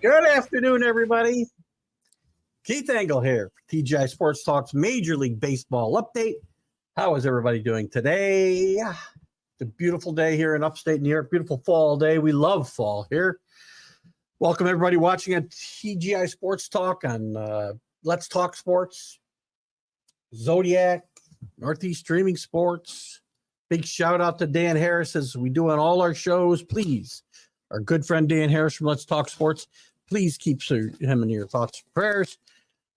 Good afternoon, everybody. Keith Engle here, TGI Sports Talk's Major League Baseball update. How is everybody doing today? It's a beautiful day here in upstate New York. Beautiful fall day. We love fall here. Welcome, everybody watching at TGI Sports Talk on Let's Talk Sports, Zodiac, Northeast Streaming Sports. Big shout out to Dan Harris as we do on all our shows. Please, our good friend Dan Harris from Let's Talk Sports, please keep him in your thoughts and prayers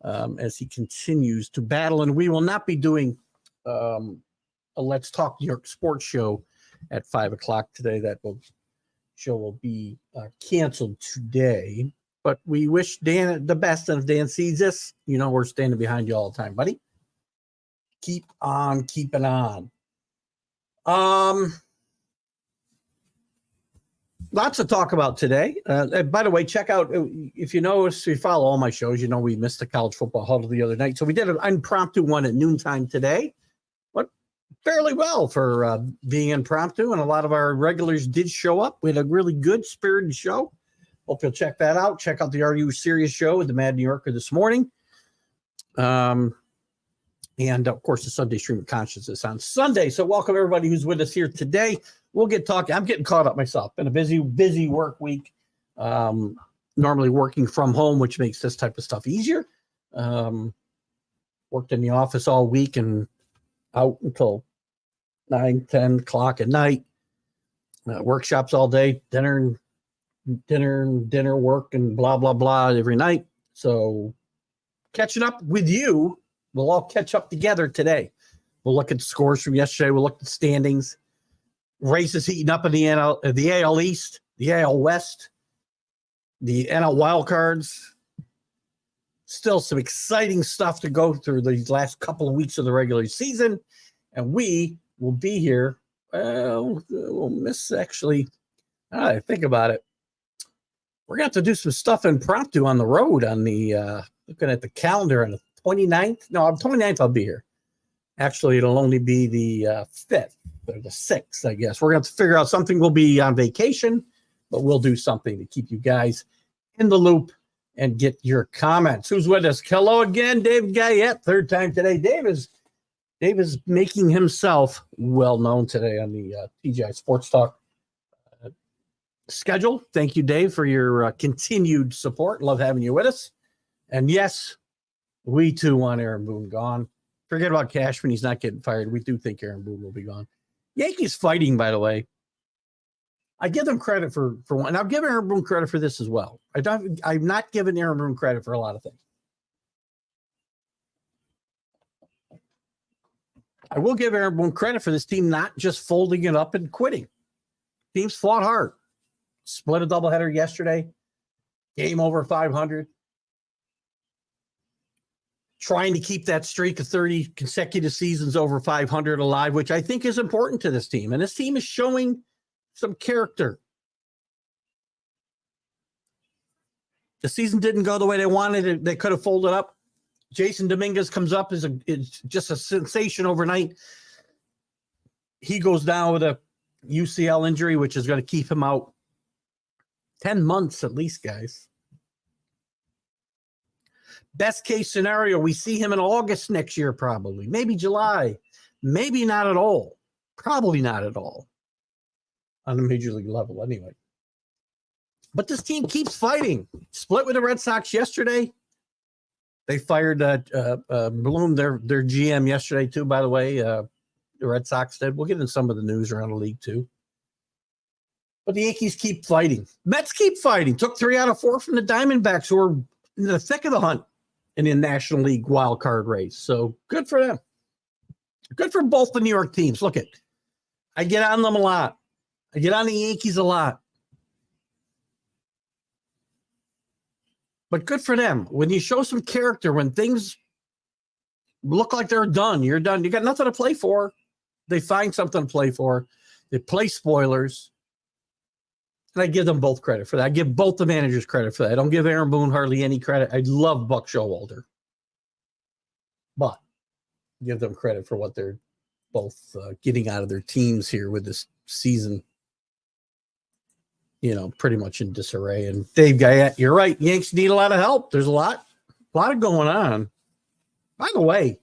as he continues to battle. And we will not be doing a Let's Talk New York sports show at 5 o'clock today. That show will be canceled today. But we wish Dan the best. And if Dan sees this, you know we're standing behind you all the time, buddy. Keep on keeping on. Lots to talk about today. By the way, check out, if you notice, you follow all my shows, you know we missed the college football huddle the other night. So we did an impromptu one at noontime today. Went fairly well for being impromptu, and a lot of our regulars did show up. We had a really good spirited show. Hope you'll check that out. Check out the Are You Serious show with the Mad New Yorker this morning. And, of course, the Sunday Stream of Consciousness on Sunday. So welcome, everybody who's with us here today. We'll get talking. I'm getting caught up myself. Been a busy work week. Normally working from home, which makes this type of stuff easier. Worked in the office all week and out until 9, 10 o'clock at night. Workshops all day, dinner, work, and blah, blah, blah every night. So catching up with you. We'll all catch up together today. We'll look at the scores from yesterday. We'll look at the standings. Races heating up in the AL East, the AL West, the NL wildcards. Still some exciting stuff to go through these last couple of weeks of the regular season. And we will be here. We'll miss, actually, I think about it. We're going to have to do some stuff impromptu on the road on the, looking at the calendar on the 29th. No, on 29th, I'll be here. Actually, it'll only be the 5th or the 6th, I guess. We're going to have to figure out something. We'll be on vacation, but we'll do something to keep you guys in the loop and get your comments. Who's with us? Hello again, Dave Guyette. Third time today. Dave is making himself well known today on the TGI Sports Talk schedule. Thank you, Dave, for your continued support. Love having you with us. And yes, we too want Aaron Boone gone. Forget about Cashman. He's not getting fired. We do think Aaron Boone will be gone. Yankees fighting, by the way. I give them credit for one. And I'll give Aaron Boone credit for this as well. I'm not giving Aaron Boone credit for a lot of things. I will give Aaron Boone credit for this team not just folding it up and quitting. Teams fought hard. Split a doubleheader yesterday. Game over 500. Trying to keep that streak of 30 consecutive seasons over 500 alive, which I think is important to this team. And this team is showing some character. The season didn't go the way they wanted. They could have folded up. Jason Dominguez comes up is just a sensation overnight. He goes down with a UCL injury, which is going to keep him out 10 months at least, guys. Best case scenario, we see him in August next year, probably. Maybe July. Maybe not at all. Probably not at all. On the major league level, anyway. But this team keeps fighting. Split with the Red Sox yesterday. They fired Bloom, their GM, yesterday, too, by the way. The Red Sox did. We'll get into some of the news around the league, too. But the Yankees keep fighting. Mets keep fighting. Took 3 out of 4 from the Diamondbacks, who are in the thick of the hunt in the National League wild card race. So good for them. Good for both the New York teams. Look at, I get on them a lot. I get on the Yankees a lot. But good for them. When you show some character, when things look like they're done, you're done. You got nothing to play for. They find something to play for. They play spoilers. And I give them both credit for that. I give both the managers credit for that. I don't give Aaron Boone hardly any credit. I love Buck Showalter. But give them credit for what they're both getting out of their teams here with this season. pretty much in disarray. And Dave Guyette, you're right. Yanks need a lot of help. There's a lot of going on. By the way,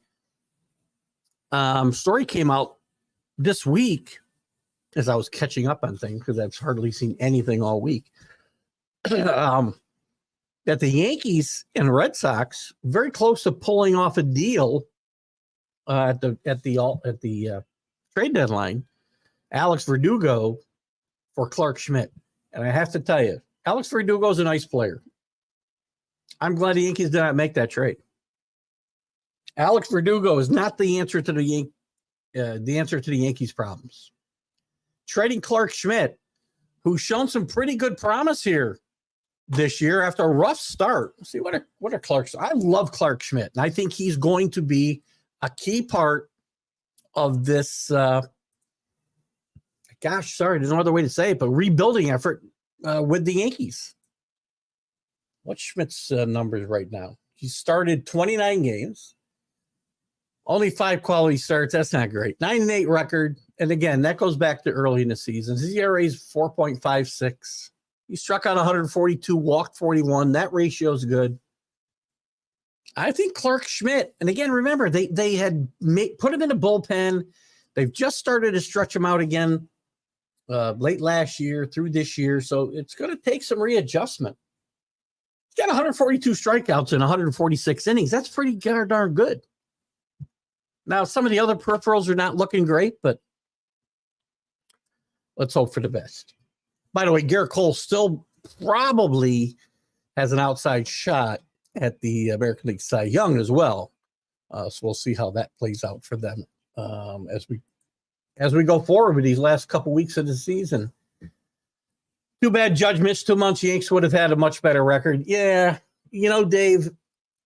story came out this week as I was catching up on things because I've hardly seen anything all week. That the Yankees and Red Sox very close to pulling off a deal at the trade deadline. Alex Verdugo for Clark Schmidt, and I have to tell you, Alex Verdugo is a nice player. I'm glad the Yankees did not make that trade. Alex Verdugo is not the answer to the Yankees' problems. Trading Clark Schmidt, who's shown some pretty good promise here this year after a rough start. See what are Clark's. I love Clark Schmidt, and I think he's going to be a key part of this. There's no other way to say it, but rebuilding effort with the Yankees. What's Schmidt's numbers right now? He started 29 games, only 5 quality starts. That's not great. 9-8 record, and again, that goes back to early in the season. His ERA is 4.56. He struck out 142, walked 41. That ratio is good. I think Clark Schmidt, and again, remember, they had put him in a bullpen. They've just started to stretch him out again late last year through this year, so it's going to take some readjustment. He's got 142 strikeouts in 146 innings. That's pretty darn good. Now, some of the other peripherals are not looking great, but let's hope for the best. By the way, Garrett Cole still probably has an outside shot at the American League Cy Young as well. So we'll see how that plays out for them as we go forward with these last couple weeks of the season. Too bad Judge missed 2 months. Yanks would have had a much better record. Yeah, Dave,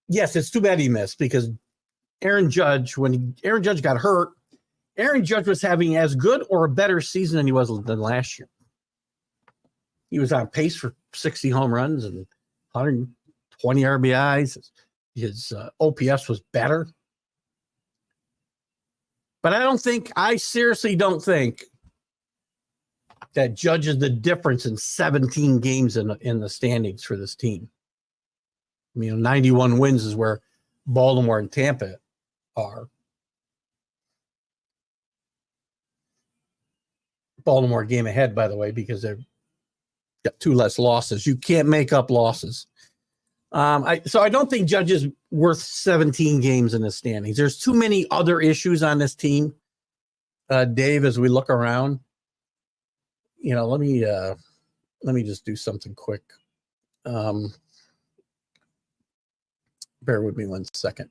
yes, it's too bad he missed because Aaron Judge, when Aaron Judge got hurt, Aaron Judge was having as good or a better season than he was than last year. He was on pace for 60 home runs and 120 RBIs. His OPS was better. But I seriously don't think that Judge is the difference in 17 games in the standings for this team. 91 wins is where Baltimore and Tampa are. Baltimore game ahead, by the way, because they've got 2 less losses. You can't make up losses. So I don't think Judge is worth 17 games in the standings. There's too many other issues on this team, Dave, as we look around. Let me just do something quick. Bear with me 1 second.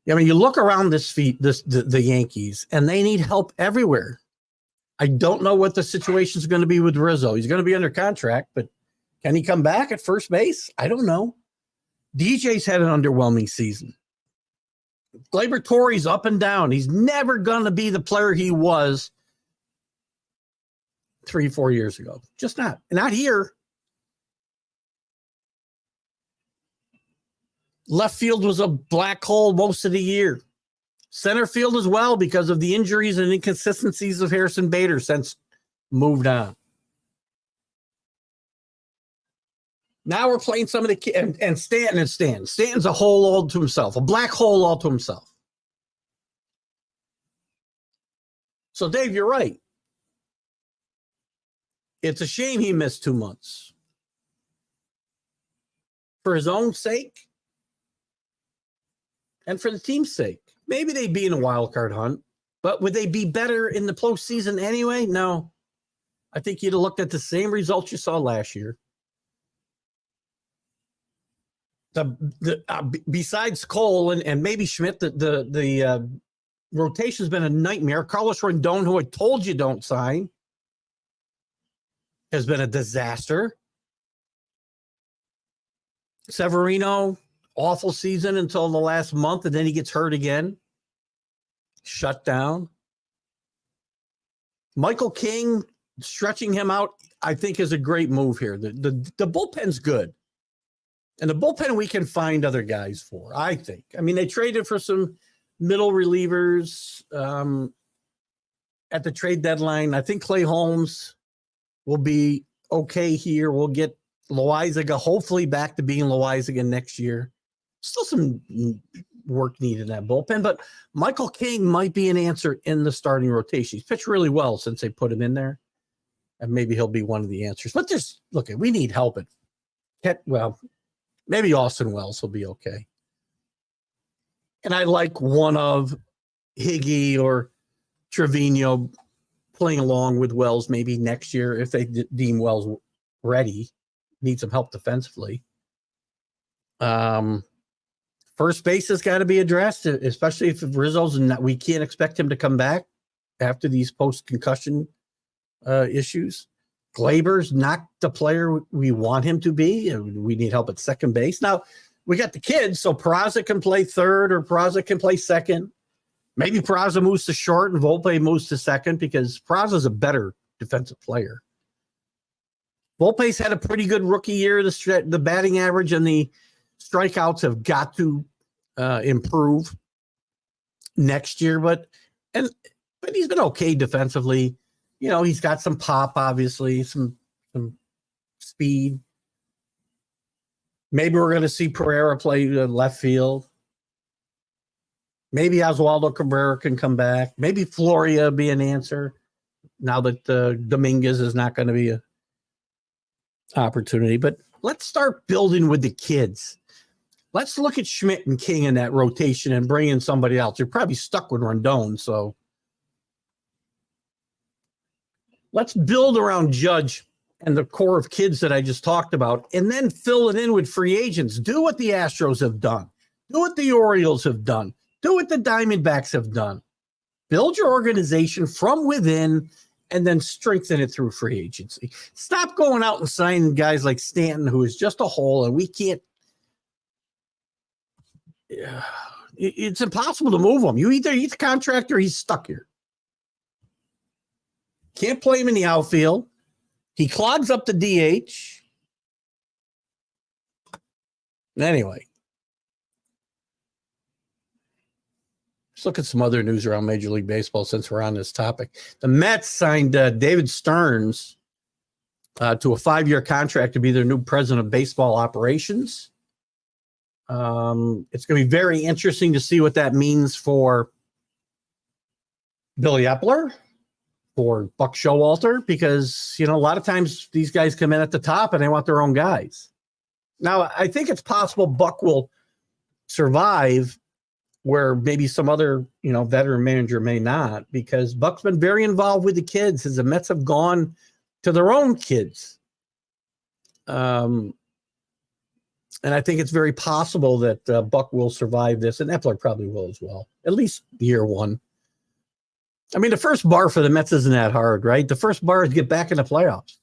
You look around the Yankees, and they need help everywhere. I don't know what the situation is going to be with Rizzo. He's going to be under contract, but can he come back at first base? I don't know. DJ's had an underwhelming season. Gleyber Torres up and down. He's never going to be the player he was 3-4 years ago. Just not here. Left field was a black hole most of the year. Center field as well because of the injuries and inconsistencies of Harrison Bader since moved on. Now we're playing some of the and Stanton and Stan. Stanton's a hole all to himself, a black hole all to himself. So, Dave, you're right. It's a shame he missed 2 months. For his own sake and for the team's sake. Maybe they'd be in a wild card hunt, but would they be better in the postseason anyway? No. I think you'd have looked at the same results you saw last year. Besides Cole and maybe Schmidt, the rotation's been a nightmare. Carlos Rendon, who I told you don't sign, has been a disaster. Severino, awful season until the last month, and then he gets hurt again. Shut down. Michael King, stretching him out, I think is a great move here. The bullpen's good. And the bullpen we can find other guys for, I think. I mean, they traded for some middle relievers at the trade deadline. I think Clay Holmes will be okay here. We'll get Loizaga hopefully back to being Loizaga next year. Still some work needed in that bullpen, but Michael King might be an answer in the starting rotation. He's pitched really well since they put him in there, and maybe he'll be one of the answers. But just look, we need help at maybe Austin Wells will be okay. And I like one of Higgy or Trevino playing along with Wells maybe next year if they deem Wells ready. Need some help defensively. First base has got to be addressed, especially if Rizzo's not. We can't expect him to come back after these post-concussion issues. Glaber's not the player we want him to be. We need help at second base. Now, we got the kids, so Peraza can play third or Peraza can play second. Maybe Peraza moves to short and Volpe moves to second because Peraza's a better defensive player. Volpe's had a pretty good rookie year. The batting average and the strikeouts have got to improve next year, but he's been okay defensively. You know, he's got some pop, obviously, some speed. Maybe we're going to see Pereira play left field. Maybe Oswaldo Cabrera can come back. Maybe Floria be an answer now that Dominguez is not going to be an opportunity. But let's start building with the kids. Let's look at Schmidt and King in that rotation and bring in somebody else. You're probably stuck with Rondon, so let's build around Judge and the core of kids that I just talked about, and then fill it in with free agents. Do what the Astros have done. Do what the Orioles have done. Do what the Diamondbacks have done. Build your organization from within and then strengthen it through free agency. Stop going out and signing guys like Stanton, who is just a hole, and we can't. It's impossible to move him. He's a contract or he's stuck here. Can't play him in the outfield. He clogs up the DH. Anyway, let's look at some other news around Major League Baseball since we're on this topic. The Mets signed David Stearns to a 5-year contract to be their new president of baseball operations. It's going to be very interesting to see what that means for Billy Epler, for Buck Showalter, because, a lot of times these guys come in at the top and they want their own guys. Now, I think it's possible Buck will survive where maybe some other, veteran manager may not, because Buck's been very involved with the kids as the Mets have gone to their own kids. And I think it's very possible that Buck will survive this, and Epler probably will as well, at least year one. I mean, the first bar for the Mets isn't that hard, right? The first bar is get back in the playoffs.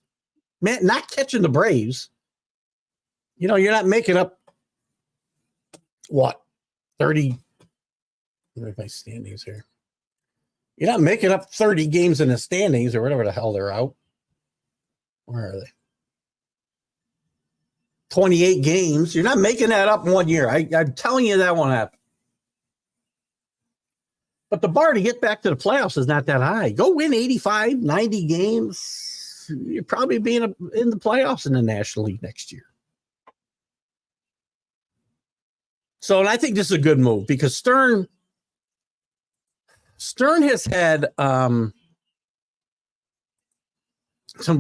Man, not catching the Braves. You're not making up, 30? Where are my standings here? You're not making up 30 games in the standings or whatever the hell they're out. Where are they? 28 games. You're not making that up in 1 year. I'm telling you that won't happen. But the bar to get back to the playoffs is not that high. Go win 85, 90 games. You're probably being in the playoffs in the National League next year. So, and I think this is a good move because Stern has had some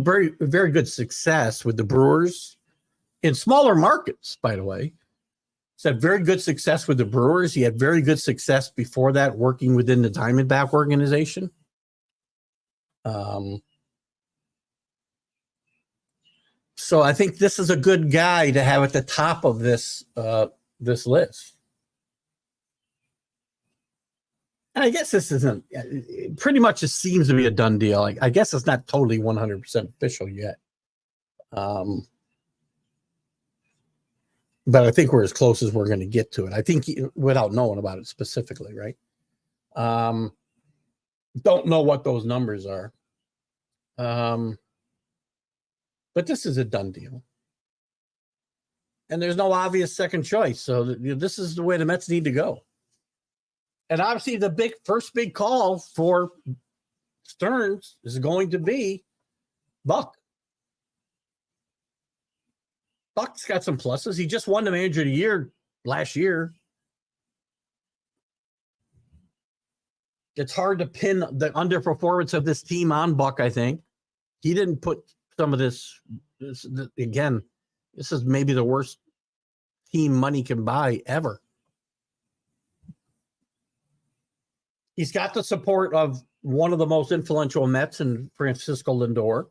very, very good success with the Brewers in smaller markets, by the way. He's had very good success with the Brewers. He had very good success before that working within the Diamondback organization. So I think this is a good guy to have at the top of this list. And I guess this isn't pretty much. It seems to be a done deal. I guess it's not totally 100% official yet. But I think we're as close as we're going to get to it. I think without knowing about it specifically, right? Don't know what those numbers are. But this is a done deal. And there's no obvious second choice. So this is the way the Mets need to go. And obviously the first big call for Stearns is going to be Buck. Buck's got some pluses. He just won the manager of the year last year. It's hard to pin the underperformance of this team on Buck, I think. He didn't put some of this again, this is maybe the worst team money can buy ever. He's got the support of one of the most influential Mets in Francisco Lindor.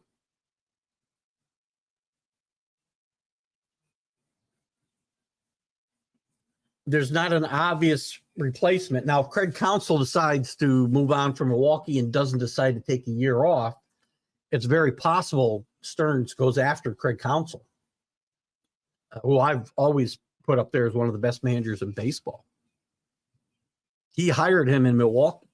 There's not an obvious replacement. Now, if Craig Counsell decides to move on from Milwaukee and doesn't decide to take a year off, it's very possible Stearns goes after Craig Counsell, who I've always put up there as one of the best managers in baseball. He hired him in Milwaukee.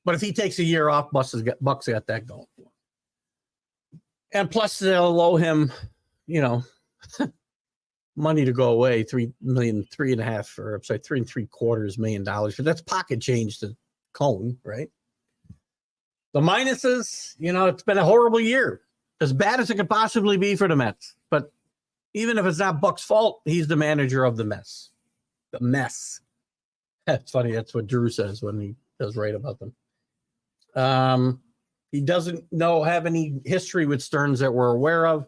But if he takes a year off, Buck's got that going for him. And plus, they'll owe him, money to go away, $3 3.75 million. But that's pocket change to Cone, right? The minuses, it's been a horrible year, as bad as it could possibly be for the Mets. But even if it's not Buck's fault, he's the manager of the mess. The mess. That's funny. That's what Drew says when he does write about them. He doesn't have any history with Stearns that we're aware of.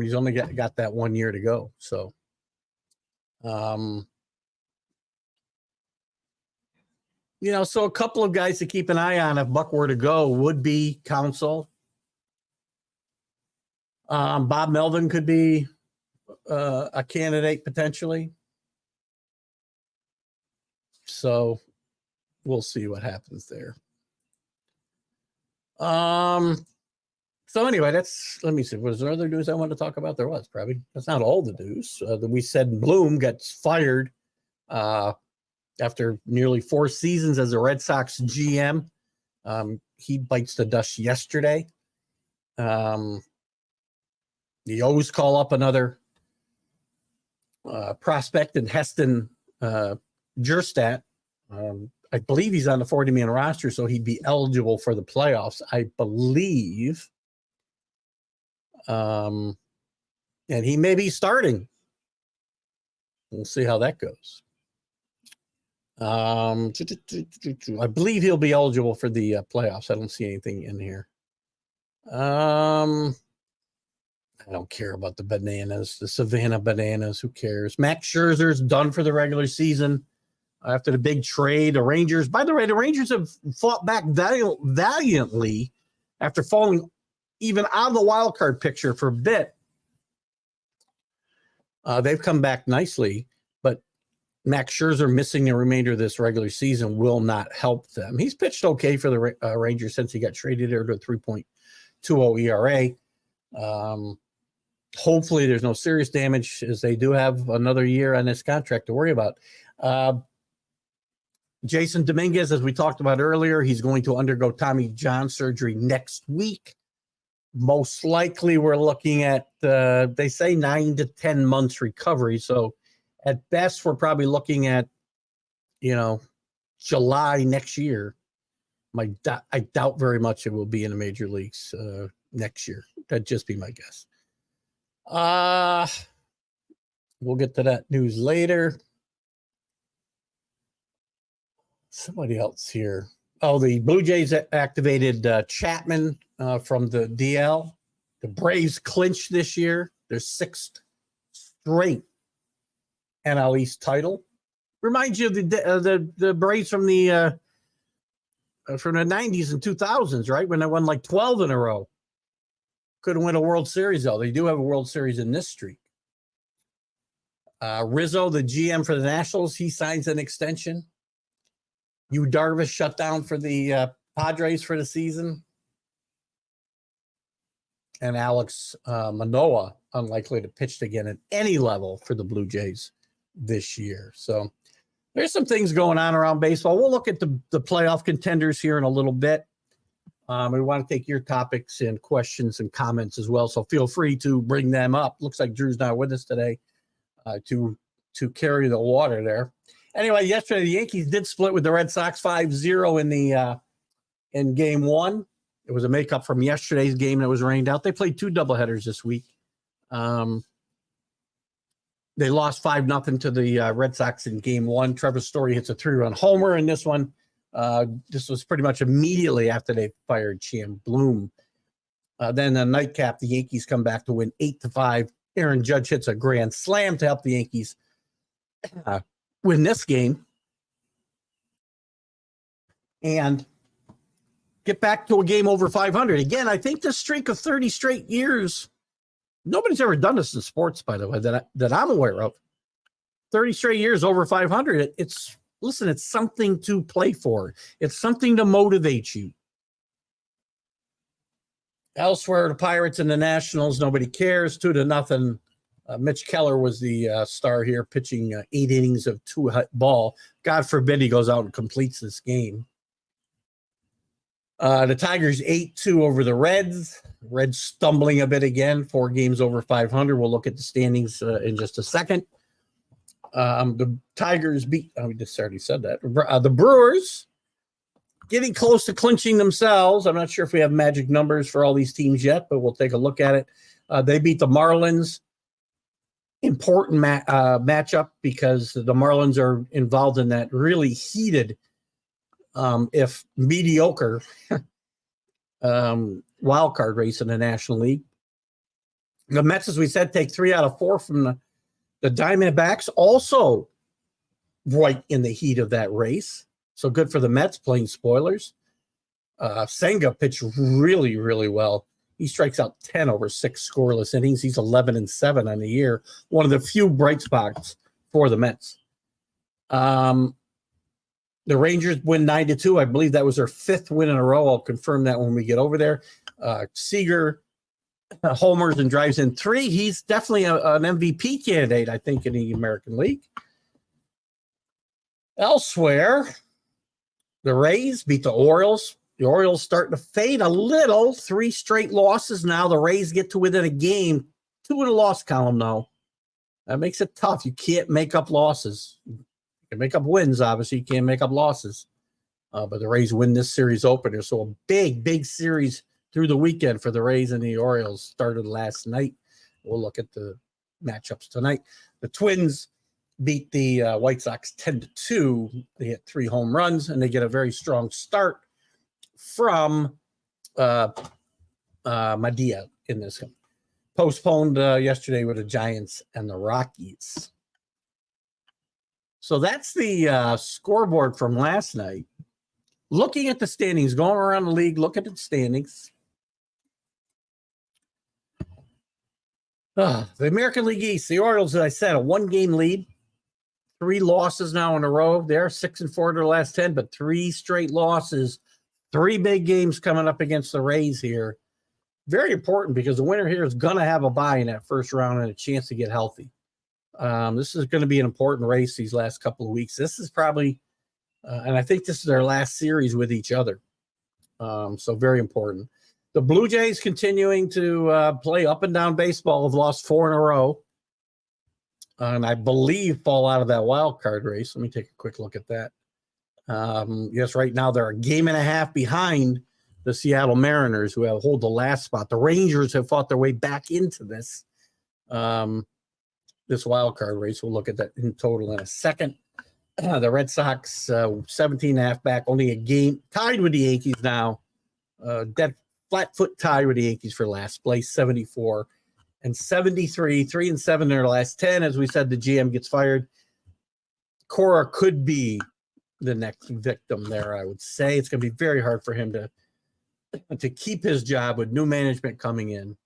He's only got that 1 year to go. So, so a couple of guys to keep an eye on if Buck were to go would be Counsell. Bob Melvin could be a candidate potentially. So we'll see what happens there. So anyway, let me see. Was there other news I wanted to talk about? There was probably. That's not all the news. We said Bloom gets fired after nearly 4 seasons as a Red Sox GM. He bites the dust yesterday. The O's call up another prospect in Heston Jerstad. I believe he's on the 40-man roster, so he'd be eligible for the playoffs, I believe. And he may be starting. We'll see how that goes. I believe he'll be eligible for the playoffs. I don't see anything in here. I don't care about the Bananas, the Savannah Bananas. Who cares? Max Scherzer's done for the regular season after the big trade. The Rangers, by the way, the Rangers have fought back valiantly after falling even out of the wild card picture for a bit. They've come back nicely, but Max Scherzer missing the remainder of this regular season will not help them. He's pitched okay for the Rangers since he got traded there to a 3.20 ERA. Hopefully there's no serious damage, as they do have another year on this contract to worry about. Jason Dominguez, as we talked about earlier, he's going to undergo Tommy John surgery next week. Most likely we're looking at, they say 9 to 10 months recovery. So at best, we're probably looking at, July next year. I doubt very much it will be in the major leagues next year. That'd just be my guess. We'll get to that news later. Somebody else here. Oh, the Blue Jays activated Chapman from the DL. The Braves clinched this year their 6th straight NL East title. Reminds you of the Braves from the 90s and 2000s, right? When they won like 12 in a row. Couldn't win a World Series, though. They do have a World Series in this streak. Rizzo, the GM for the Nationals, he signs an extension. Yu Darvish shut down for the Padres for the season. And Alex Manoah, unlikely to pitch again at any level for the Blue Jays this year. So there's some things going on around baseball. We'll look at the playoff contenders here in a little bit. We want to take your topics and questions and comments as well. So feel free to bring them up. Looks like Drew's not with us today to carry the water there. Anyway, yesterday the Yankees did split with the Red Sox 5-0 in game 1. It was a makeup from yesterday's game that was rained out. They played 2 doubleheaders this week. They lost 5-0 to the Red Sox in game 1. Trevor Story hits a 3-run homer in this one. This was pretty much immediately after they fired Chan Bloom. Then the nightcap, the Yankees come back to win 8-5. Aaron Judge hits a grand slam to help the Yankees win this game and get back to a game over 500. Again, I think the streak of 30 straight years, nobody's ever done this in sports, by the way, that I'm aware of. 30 straight years over 500. It's something to play for. It's something to motivate you. Elsewhere, the Pirates and the Nationals, nobody cares. 2-0. Mitch Keller was the star here, pitching 8 innings of 2-hit ball. God forbid he goes out and completes this game. The Tigers 8-2 over the Reds. Reds stumbling a bit again, 4 games over 500. We'll look at the standings in just a second. The Tigers beat, we just already said that. The Brewers getting close to clinching themselves. I'm not sure if we have magic numbers for all these teams yet, but we'll take a look at it. They beat the Marlins. Important matchup because the Marlins are involved in that really heated, if mediocre, wild card race in the National League. The Mets, as we said, take 3 out of 4 from the Diamondbacks, also right in the heat of that race. So good for the Mets, playing spoilers. Senga pitched really, really well. He strikes out 10 over 6 scoreless innings. He's 11-7 on the year. One of the few bright spots for the Mets. The Rangers win 9-2. I believe that was their 5th win in a row. I'll confirm that when we get over there. Seager homers and drives in 3. He's definitely an MVP candidate, I think, in the American League. Elsewhere, the Rays beat the Orioles. The Orioles starting to fade a little. 3 straight losses now. The Rays get to within a game. 2 in the loss column now. That makes it tough. You can't make up losses. You can make up wins, obviously. You can't make up losses. But the Rays win this series opener. So a big, big series through the weekend for the Rays and the Orioles. Started last night. We'll look at the matchups tonight. The Twins beat the White Sox 10-2. They hit 3 home runs, and they get a very strong start from Madia in this game. Postponed yesterday with the Giants and the Rockies. So that's the scoreboard from last night. Looking at the standings, going around the league, look at the standings. The American League East, the Orioles, as I said, a 1-game lead. 3 losses now in a row. They're 6-4 to their last 10, but 3 straight losses. 3 big games coming up against the Rays here. Very important because the winner here is going to have a bye in that first round and a chance to get healthy. This is going to be an important race these last couple of weeks. This is probably, and I think this is their last series with each other. So very important. The Blue Jays continuing to play up and down baseball, have lost 4 in a row. And I believe fall out of that wild card race. Let me take a quick look at that. Yes, right now they're a game and a half behind the Seattle Mariners, who hold the last spot. The Rangers have fought their way back into this wild card race. We'll look at that in total in a second. The Red Sox 17.5 back, only a game, tied with the Yankees now. Dead flat foot tie with the Yankees for last place, 74 and 73, 3-7 in their last 10. As we said, the GM gets fired. Cora could be the next victim there, I would say. It's going to be very hard for him to keep his job with new management coming in.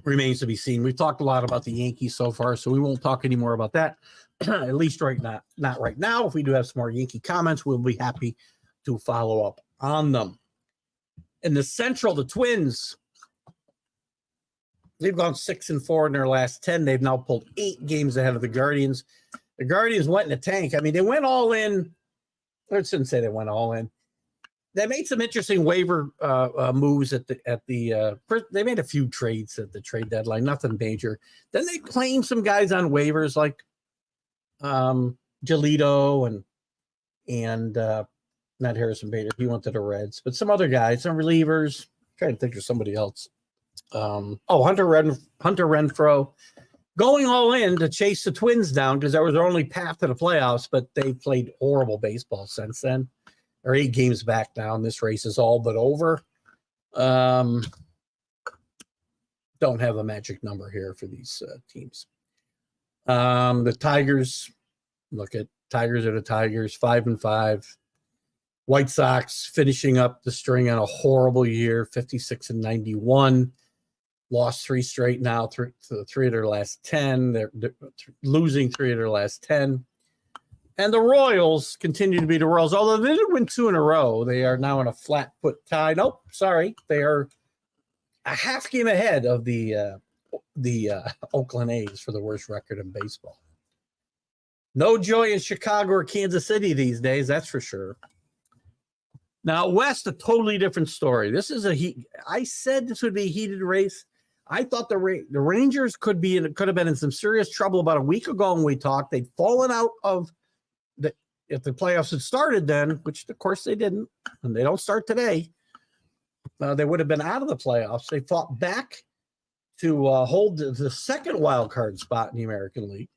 Remains to be seen. We've talked a lot about the Yankees so far, so we won't talk anymore about that, at least not right now. If we do have some more Yankee comments, we'll be happy to follow up on them. In the Central, the Twins, they've gone 6-4 in their last 10. They've now pulled 8 games ahead of the Guardians. The Guardians went in the tank. I mean, they went all in. I shouldn't say they went all in. They made some interesting waiver moves at the first. They made a few trades at the trade deadline, nothing major. Then they claimed some guys on waivers like Giolito and not Harrison Bader. He went to the Reds, but some other guys, some relievers. I'm trying to think of somebody else. Hunter Renfroe going all in to chase the Twins down because that was their only path to the playoffs, but they played horrible baseball since then. They're 8 games back now, and this race is all but over. Don't have a magic number here for these teams. The Tigers, look at Tigers are the Tigers, 5-5. White Sox finishing up the string on a horrible year, 56-91. Lost 3 straight now, 3 of their last 10. They're losing 3 of their last 10. And the Royals continue to be the Royals. Although they didn't win 2 in a row, they are now in a flat foot tie. Nope, sorry. They are a half game ahead of the Oakland A's for the worst record in baseball. No joy in Chicago or Kansas City these days, that's for sure. Now, West, a totally different story. This is I said this would be a heated race. I thought the Rangers could have been in some serious trouble about a week ago when we talked. They'd fallen out of if the playoffs had started then, which of course they didn't, and they don't start today. They would have been out of the playoffs. They fought back to hold the second wild card spot in the American League.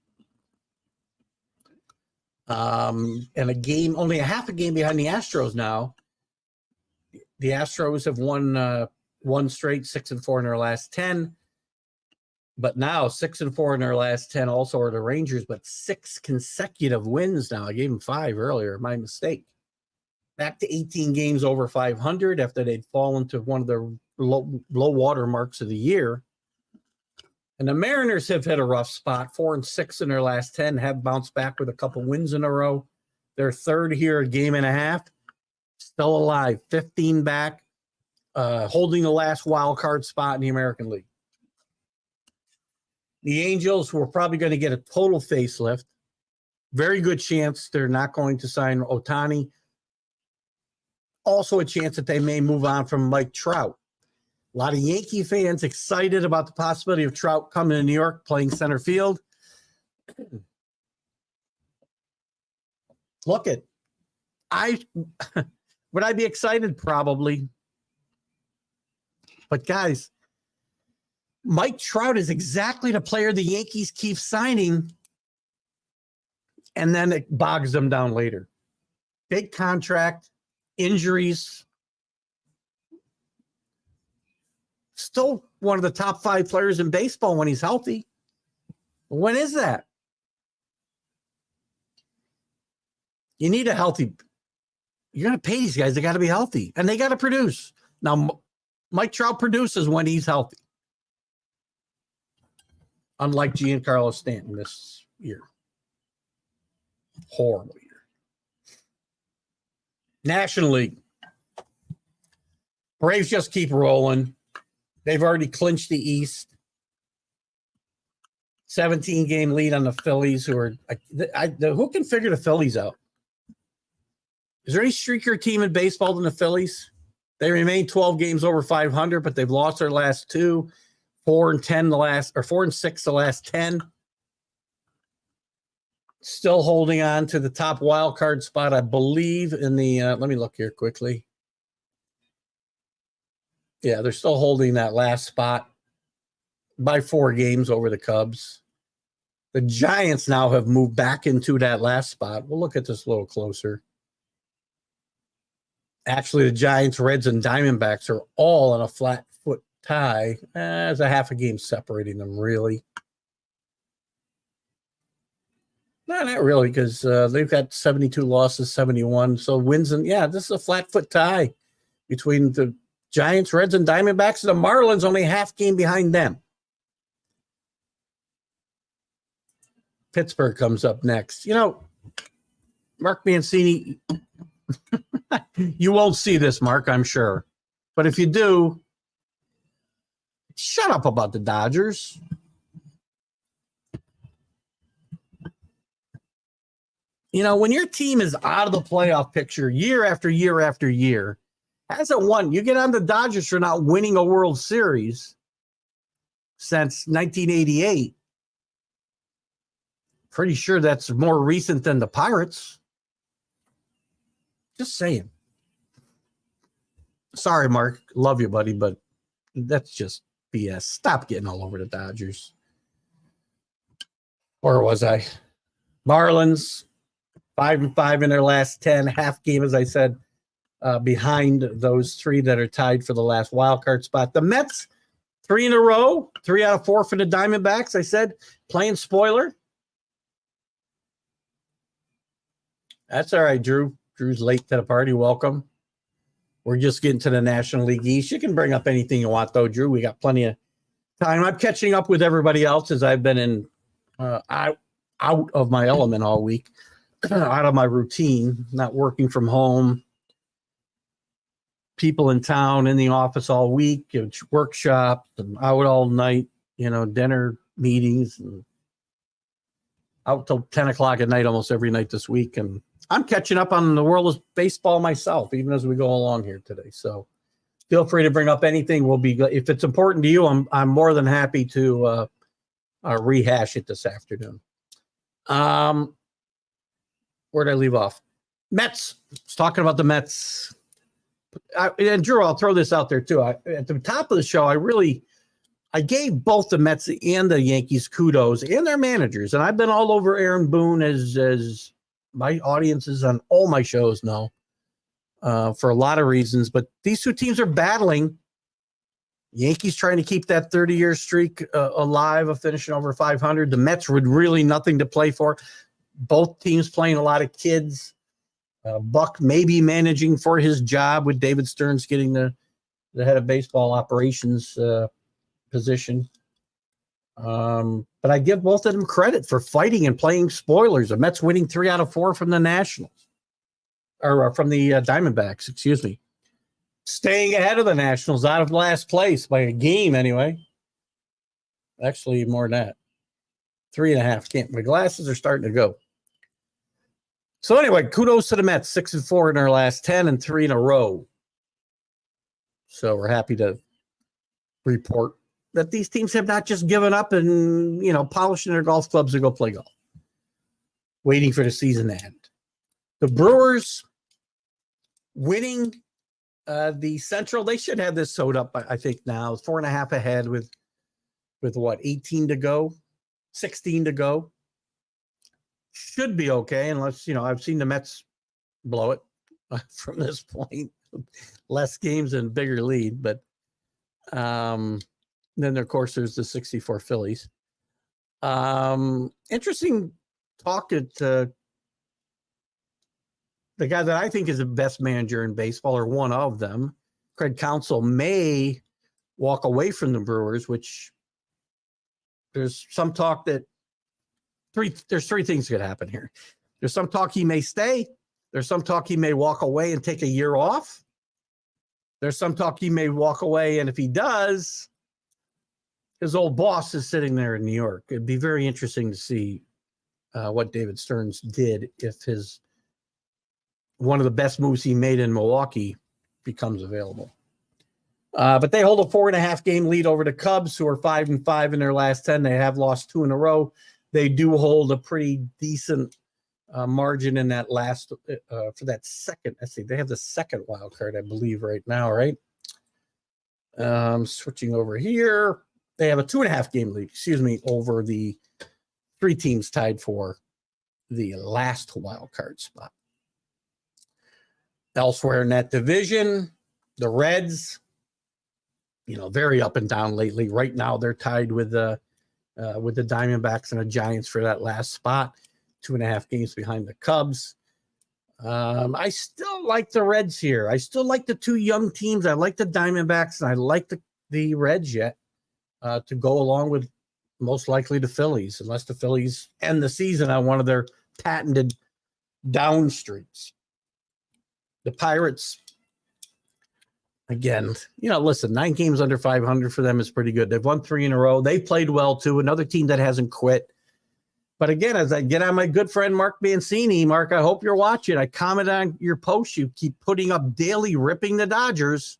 And only a half a game behind the Astros now. The Astros have won one straight, 6-4 in their last 10. But now 6-4 in their last 10 also are the Rangers, but 6 consecutive wins now. I gave them 5 earlier, my mistake. Back to 18 games over 500 after they'd fallen to one of the low water marks of the year. And the Mariners have hit a rough spot, 4-6 in their last 10, have bounced back with a couple wins in a row. They're third here, a game and a half. Still alive, 15 back, holding the last wild card spot in the American League. The Angels were probably going to get a total facelift. Very good chance they're not going to sign Ohtani. Also a chance that they may move on from Mike Trout. A lot of Yankee fans excited about the possibility of Trout coming to New York playing center field. Look at, would I be excited? Probably. But guys, Mike Trout is exactly the player the Yankees keep signing, and then it bogs them down later. Big contract, injuries. Still one of the top 5 players in baseball when he's healthy. When is that? You need a healthy. You're going to pay these guys. They got to be healthy, and they got to produce. Now, Mike Trout produces when he's healthy. Unlike Giancarlo Stanton this year. Horrible year. National League. Braves just keep rolling. They've already clinched the East. 17-game lead on the Phillies, who can figure the Phillies out? Is there any streakier team in baseball than the Phillies? They remain 12 games over 500, but they've lost their last 2. 4-6 the last 10. Still holding on to the top wild card spot, I believe, in the let me look here quickly. Yeah, they're still holding that last spot by 4 games over the Cubs. The Giants now have moved back into that last spot. We'll look at this a little closer. Actually, the Giants, Reds, and Diamondbacks are all in a flat foot tie. There's a half a game separating them, really. No, not really, because they've got 72 losses, 71. So wins, and this is a flat foot tie between the Giants, Reds, and Diamondbacks. And the Marlins only half game behind them. Pittsburgh comes up next. Mark Mancini, you won't see this, Mark, I'm sure. But if you do, shut up about the Dodgers. When your team is out of the playoff picture year after year after year, hasn't won. You get on the Dodgers for not winning a World Series since 1988. Pretty sure that's more recent than the Pirates. Just saying. Sorry, Mark. Love you, buddy, but that's just BS. Stop getting all over the Dodgers. Where was I? Marlins, 5-5 in their last 10. Half game, as I said, behind those three that are tied for the last wild card spot. The Mets, 3 in a row, 3 out of 4 for the Diamondbacks. I said, playing spoiler. That's all right, Drew. Drew's late to the party. Welcome. We're just getting to the National League East. You can bring up anything you want, though, Drew. We got plenty of time. I'm catching up with everybody else as I've been in out of my element all week, out of my routine, not working from home. People in town, in the office all week, workshops, and out all night, dinner meetings, and out till 10 o'clock at night almost every night this week. And I'm catching up on the world of baseball myself, even as we go along here today. So feel free to bring up anything. If it's important to you, I'm more than happy to rehash it this afternoon. Where did I leave off? Mets. I was talking about the Mets. And Drew, I'll throw this out there too. At the top of the show, I gave both the Mets and the Yankees kudos and their managers. And I've been all over Aaron Boone, as my audiences on all my shows know, for a lot of reasons. But these two teams are battling. Yankees trying to keep that 30-year streak alive of finishing over 500. The Mets with really nothing to play for. Both teams playing a lot of kids. Buck maybe managing for his job with David Stearns getting the head of baseball operations position. But I give both of them credit for fighting and playing spoilers. The Mets winning 3 out of 4 from the Nationals, or from the Diamondbacks, excuse me. Staying ahead of the Nationals, out of last place by a game anyway. Actually, more than that. 3.5. My glasses are starting to go. So anyway, kudos to the Mets, 6-4 in their last 10 and 3 in a row. So we're happy to report that these teams have not just given up and, polishing their golf clubs to go play golf, waiting for the season to end. The Brewers winning the Central. They should have this sewed up, I think, now. 4.5 ahead with what, 18 to go, 16 to go. Should be okay, unless, I've seen the Mets blow it from this point. Less games and bigger lead, but then, of course, there's the 64 Phillies. Interesting talk at the guy that I think is the best manager in baseball, or one of them, Craig Counsell, may walk away from the Brewers, which there's some talk that there's 3 things that could happen here. There's some talk he may stay. There's some talk he may walk away and take a year off. There's some talk he may walk away, and if he does, his old boss is sitting there in New York. It'd be very interesting to see what David Stearns did if one of the best moves he made in Milwaukee becomes available. But they hold a 4.5 game lead over the Cubs, who are 5-5 in their last 10. They have lost 2 in a row. They do hold a pretty decent margin in that last for that second. Let's see, they have the second wild card, I believe, right now, right? Switching over here. They have a 2.5 game lead, over the 3 teams tied for the last wild card spot. Elsewhere in that division, the Reds, very up and down lately. Right now, they're tied with the Diamondbacks and the Giants for that last spot, 2.5 games behind the Cubs. I still like the Reds here. I still like the 2 young teams. I like the Diamondbacks, and I like the Reds yet to go along with most likely the Phillies, unless the Phillies end the season on one of their patented down streaks. The Pirates, again, listen, 9 games under 500 for them is pretty good. They've won 3 in a row. They played well, too. Another team that hasn't quit. But again, as I get on my good friend Mark Mancini, Mark, I hope you're watching. I comment on your posts. You keep putting up daily ripping the Dodgers.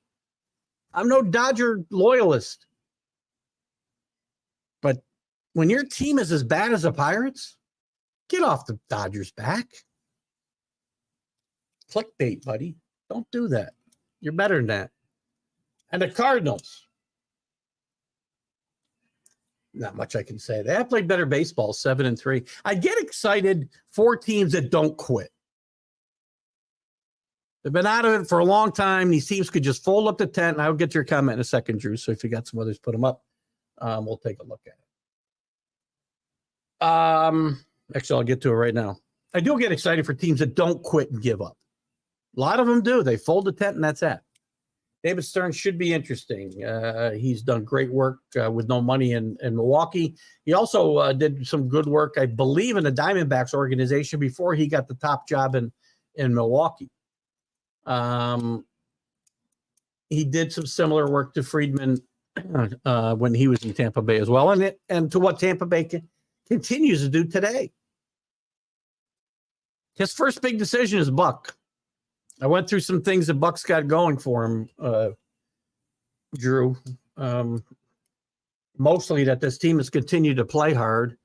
I'm no Dodger loyalist. But when your team is as bad as the Pirates, get off the Dodgers' back. Clickbait, buddy. Don't do that. You're better than that. And the Cardinals, not much I can say. They have played better baseball, 7-3. I get excited for teams that don't quit. They've been out of it for a long time. These teams could just fold up the tent, and I'll get your comment in a second, Drew. So if you got some others, put them up. We'll take a look at it. Actually, I'll get to it right now. I do get excited for teams that don't quit and give up. A lot of them do. They fold the tent, and that's that. David Stern should be interesting. He's done great work with no money in Milwaukee. He also did some good work, I believe, in the Diamondbacks organization before he got the top job in Milwaukee. He did some similar work to Friedman when he was in Tampa Bay as well, and to what Tampa Bay continues to do today. His first big decision is Buck. I went through some things that Buck's got going for him, Drew. Mostly that this team has continued to play hard.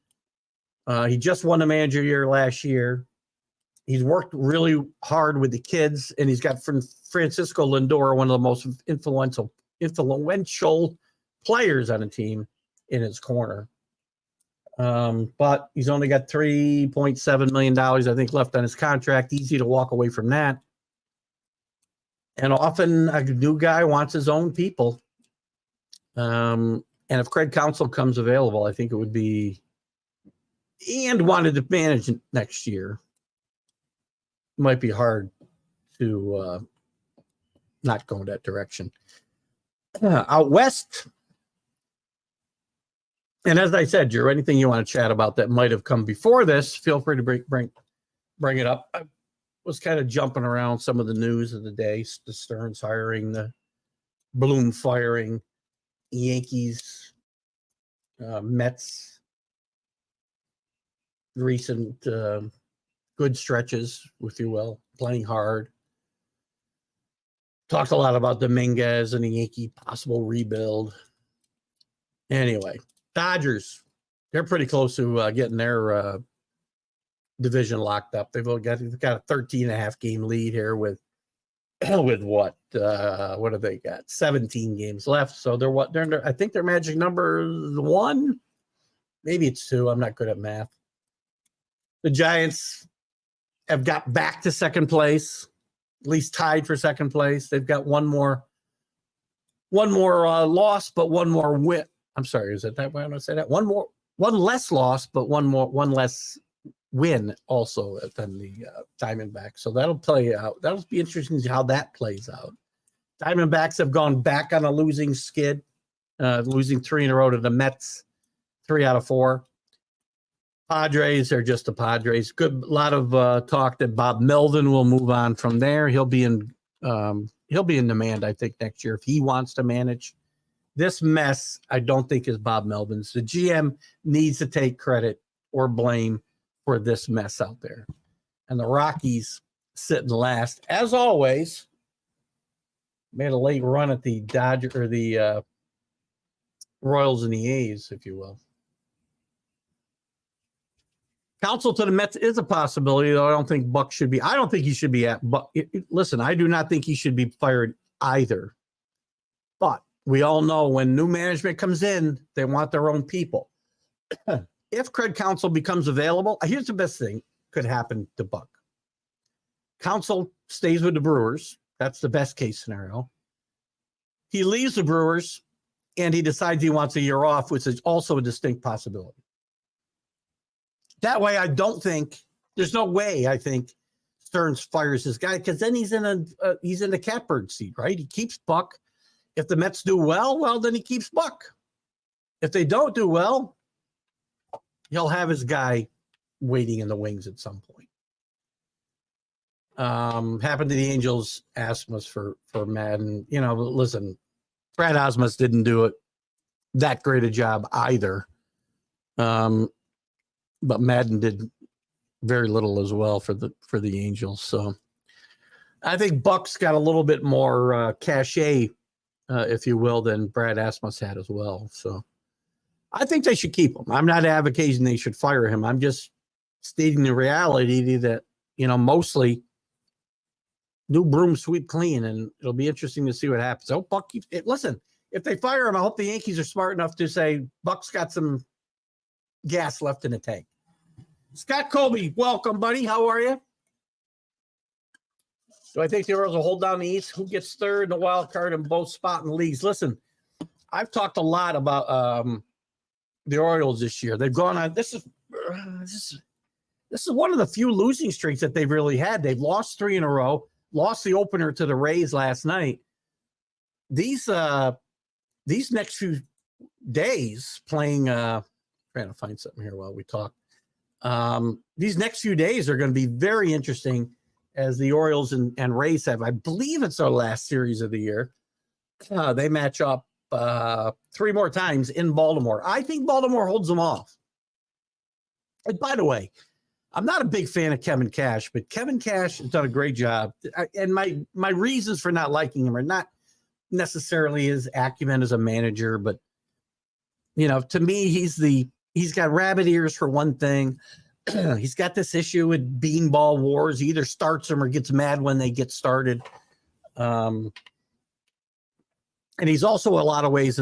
He just won the manager year last year. He's worked really hard with the kids, and he's got Francisco Lindor, one of the most influential players on the team, in his corner. But he's only got $3.7 million, I think, left on his contract. Easy to walk away from that. And often a new guy wants his own people. And if Craig Counsell comes available, I think it would be, and wanted to manage next year, it might be hard to not go in that direction. Out west, and as I said, Drew, anything you want to chat about that might have come before this, feel free to bring it up. I was kind of jumping around some of the news of the day. The Stearns hiring, the Bloom firing, Yankees, Mets, recent good stretches, if you will, playing hard. Talked a lot about Dominguez and the Yankee possible rebuild. Anyway, Dodgers, they're pretty close to getting their division locked up. They've got a 13.5 game lead here with what have they got? 17 games left. So they're I think their magic number is 1. Maybe it's 2. I'm not good at math. The Giants have got back to second place, at least tied for second place. They've got one more loss, but one more win. I'm sorry, is it that way? I'm going to say that one less loss, but one less win also than the Diamondbacks. So that'll play out. That'll be interesting to see how that plays out. Diamondbacks have gone back on a losing skid, losing 3 in a row to the Mets, 3 out of 4. Padres are just the Padres. A lot of talk that Bob Melvin will move on from there. He'll be in demand, I think, next year if he wants to manage. This mess, I don't think, is Bob Melvin's. The GM needs to take credit or blame for this mess out there. And the Rockies sitting last, as always. Made a late run at the Royals and the A's, if you will. Counsell to the Mets is a possibility, though I don't think Buck should be. I don't think he should be at. But listen, I do not think he should be fired either. But we all know when new management comes in, they want their own people. If Craig Counsell becomes available, here's the best thing could happen to Buck. Counsell stays with the Brewers. That's the best case scenario. He leaves the Brewers, and he decides he wants a year off, which is also a distinct possibility. That way, I don't think there's no way I think Stearns fires this guy, because then he's in the catbird seat, right? He keeps Buck. If the Mets do well, then he keeps Buck. If they don't do well, he'll have his guy waiting in the wings at some point. Happened to the Angels, Asmus for Madden. Listen, Brad Asmus didn't do it that great a job either. But Madden did very little as well for the Angels. So I think Buck's got a little bit more cachet, if you will, than Brad Asmus had as well. So I think they should keep him. I'm not advocating they should fire him. I'm just stating the reality that, mostly new broom sweep clean, and it'll be interesting to see what happens. Oh, Buck keeps it. Listen, if they fire him, I hope the Yankees are smart enough to say Buck's got some gas left in the tank. Scott Colby, welcome, buddy. How are you? Do I think the Orioles will hold down the East? Who gets third in the wild card in both spot and leagues? Listen, I've talked a lot about the Orioles this year. They've gone on. This is one of the few losing streaks that they've really had. They've lost 3 in a row. Lost the opener to the Rays last night. These next few days playing. Trying to find something here while we talk. These next few days are going to be very interesting as the Orioles and Rays have. I believe it's our last series of the year. They match up 3 more times in Baltimore. I think Baltimore holds them off. And by the way, I'm not a big fan of Kevin Cash, but Kevin Cash has done a great job. And my reasons for not liking him are not necessarily his acumen as a manager, but to me, he's got rabbit ears for one thing. He's got this issue with beanball wars. He either starts them or gets mad when they get started. And he's also a lot of ways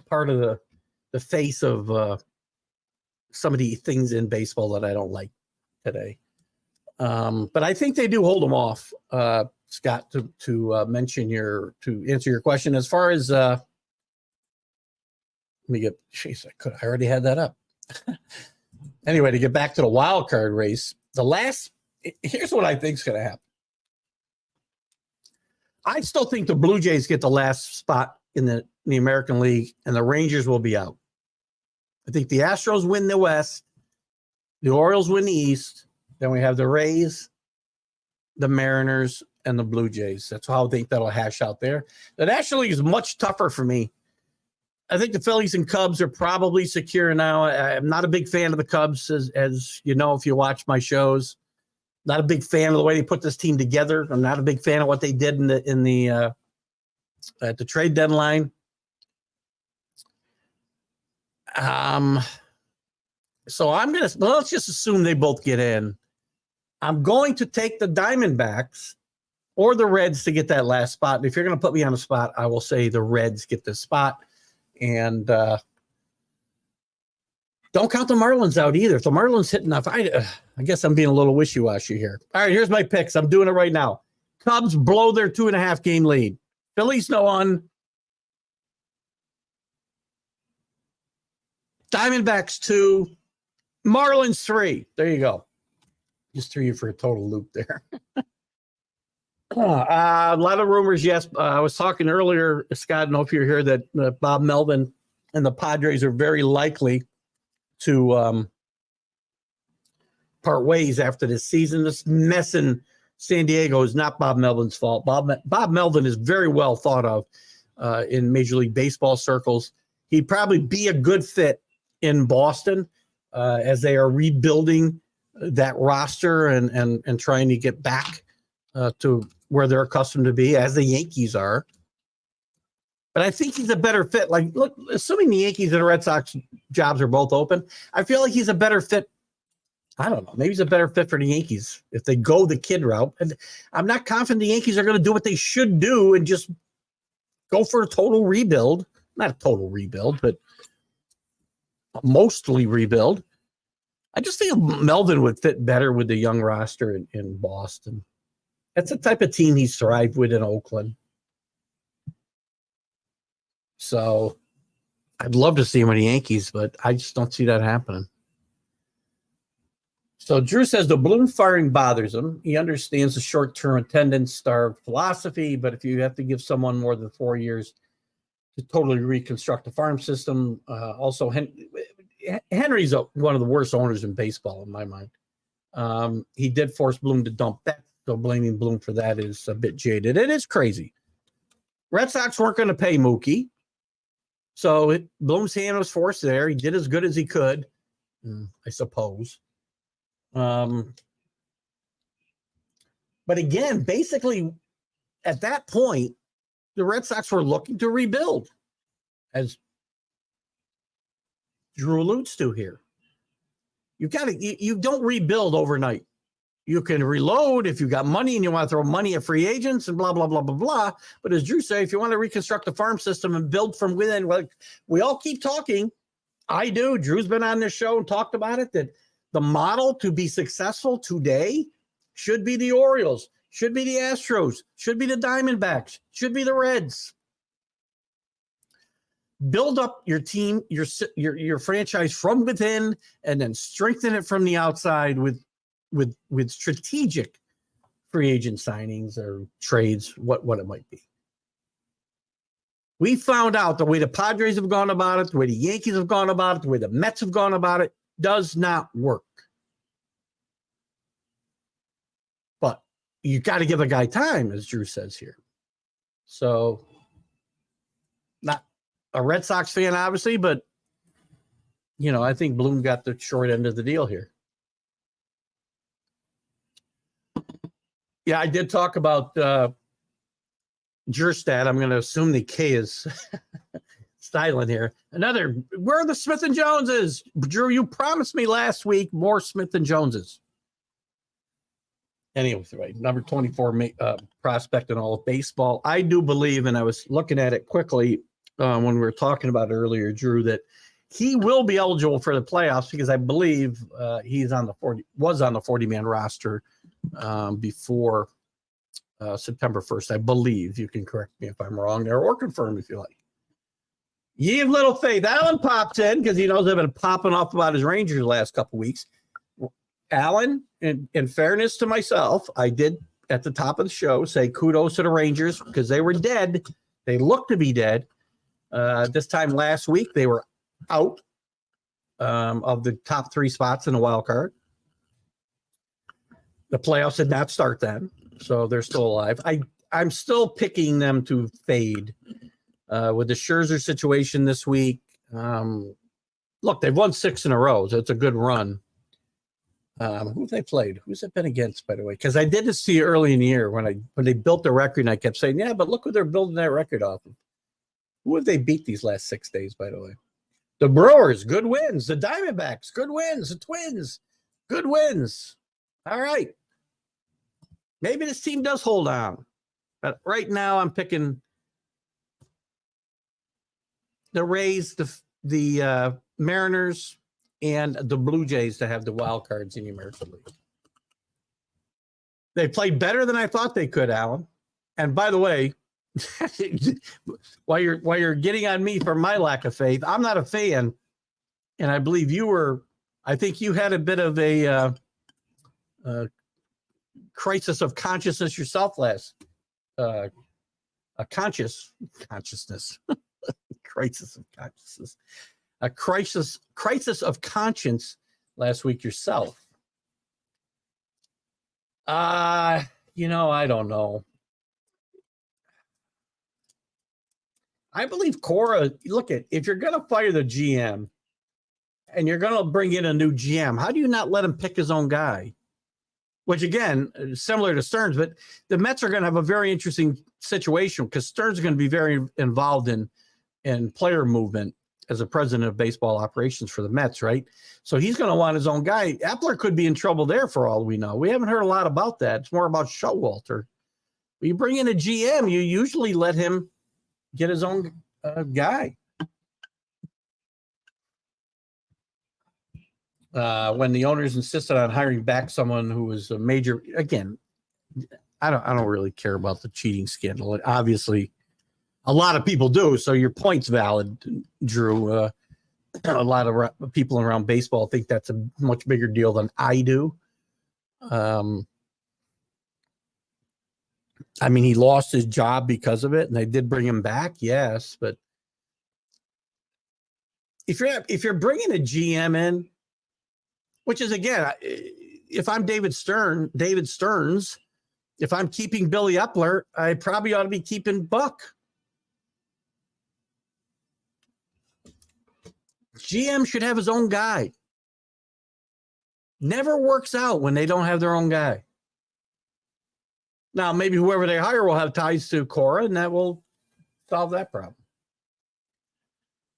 part of the face of some of the things in baseball that I don't like today. But I think they do hold them off, Scott, to answer your question. As far as I already had that up. Anyway, to get back to the wild card race, here's what I think is going to happen. I still think the Blue Jays get the last spot in the American League, and the Rangers will be out. I think the Astros win the West, the Orioles win the East, then we have the Rays, the Mariners, and the Blue Jays. That's how I think that'll hash out there. The National League is much tougher for me. I think the Phillies and Cubs are probably secure now. I'm not a big fan of the Cubs, as you know, if you watch my shows. Not a big fan of the way they put this team together. I'm not a big fan of what they did at the trade deadline. So let's just assume they both get in. I'm going to take the Diamondbacks or the Reds to get that last spot. And if you're going to put me on a spot, I will say the Reds get this spot. And don't count the Marlins out either. If the Marlins hit enough, I guess I'm being a little wishy-washy here. All right, here's my picks. I'm doing it right now. Cubs blow their 2.5 game lead. Phillies no one. Diamondbacks 2. Marlins 3. There you go. Just threw you for a total loop there. A lot of rumors, yes. I was talking earlier, Scott, I don't know if you're here, that Bob Melvin and the Padres are very likely to part ways after this season. This mess in San Diego is not Bob Melvin's fault. Bob Melvin is very well thought of in Major League Baseball circles. He'd probably be a good fit in Boston as they are rebuilding that roster and trying to get back to where they're accustomed to be, as the Yankees are. But I think he's a better fit. Like, look, assuming the Yankees and the Red Sox jobs are both open, I feel like he's a better fit. I don't know. Maybe he's a better fit for the Yankees if they go the kid route. And I'm not confident the Yankees are going to do what they should do and just go for a total rebuild. Not a total rebuild, but mostly rebuild. I just think Melvin would fit better with the young roster in Boston. That's the type of team he's thrived with in Oakland. So I'd love to see him with the Yankees, but I just don't see that happening. So Drew says the Bloom firing bothers him. He understands the short-term attendance-starved philosophy, but if you have to give someone more than 4 years to totally reconstruct the farm system, also Henry's one of the worst owners in baseball in my mind. He did force Bloom to dump that. So blaming Bloom for that is a bit jaded. It is crazy. Red Sox weren't going to pay Mookie. So Bloom's hand was forced there. He did as good as he could, I suppose. But again, basically, at that point, the Red Sox were looking to rebuild, as Drew alludes to here. You don't rebuild overnight. You can reload if you've got money and you want to throw money at free agents and blah, blah, blah, blah, blah. But as Drew said, if you want to reconstruct the farm system and build from within, like we all keep talking, I do. Drew's been on this show and talked about it, that the model to be successful today should be the Orioles, should be the Astros, should be the Diamondbacks, should be the Reds. Build up your team, your franchise from within, and then strengthen it from the outside with strategic free agent signings or trades, what it might be. We found out the way the Padres have gone about it, the way the Yankees have gone about it, the way the Mets have gone about it, does not work. But you got to give a guy time, as Drew says here. So, not a Red Sox fan, obviously, but, I think Bloom got the short end of the deal here. Yeah, I did talk about Jerstad. I'm going to assume the K is styling here. Where are the Smith and Joneses? Drew, you promised me last week more Smith and Joneses. Anyway, number 24 prospect in all of baseball. I do believe, and I was looking at it quickly when we were talking about it earlier, Drew, that he will be eligible for the playoffs because I believe was on the 40-man roster before September 1st. I believe. You can correct me if I'm wrong there or confirm if you like. Ye have little faith. Alan pops in because he knows I've been popping off about his Rangers the last couple of weeks. Alan, in fairness to myself, I did at the top of the show say kudos to the Rangers because they were dead. They looked to be dead. This time last week, they were out of the top 3 spots in the wild card. The playoffs did not start then, so they're still alive. I'm still picking them to fade with the Scherzer situation this week. Look, they've won 6 in a row, so it's a good run. Who they played? Who's it been against, by the way? Because I did see early in the year when they built the record, and I kept saying, yeah, but look who they're building that record off of. Who have they beat these last 6 days, by the way? The Brewers, good wins. The Diamondbacks, good wins. The Twins, good wins. All right. Maybe this team does hold on. But right now I'm picking the Rays, the Mariners, and the Blue Jays to have the wild cards in the American League. They played better than I thought they could, Alan. And by the way, while you're getting on me for my lack of faith, I'm not a fan, and I believe you were. I think you had a bit of a crisis of consciousness yourself last. A consciousness, crisis of consciousness, a crisis of conscience last week yourself. I don't know. I believe Cora, if you're going to fire the GM and you're going to bring in a new GM, how do you not let him pick his own guy? Which, again, similar to Stearns, but the Mets are going to have a very interesting situation because Stearns is going to be very involved in player movement as a president of baseball operations for the Mets, right? So he's going to want his own guy. Epler could be in trouble there for all we know. We haven't heard a lot about that. It's more about Showalter. When you bring in a GM, you usually let him get his own guy. When the owners insisted on hiring back someone who was a major, again, I don't really care about the cheating scandal. Obviously, a lot of people do. So your point's valid, Drew. A lot of people around baseball think that's a much bigger deal than I do. I mean, he lost his job because of it, and they did bring him back, yes. But if you're bringing a GM in, which is, again, if I'm David Stearns, if I'm keeping Billy Epler, I probably ought to be keeping Buck. GM should have his own guy. Never works out when they don't have their own guy. Now, maybe whoever they hire will have ties to Cora, and that will solve that problem.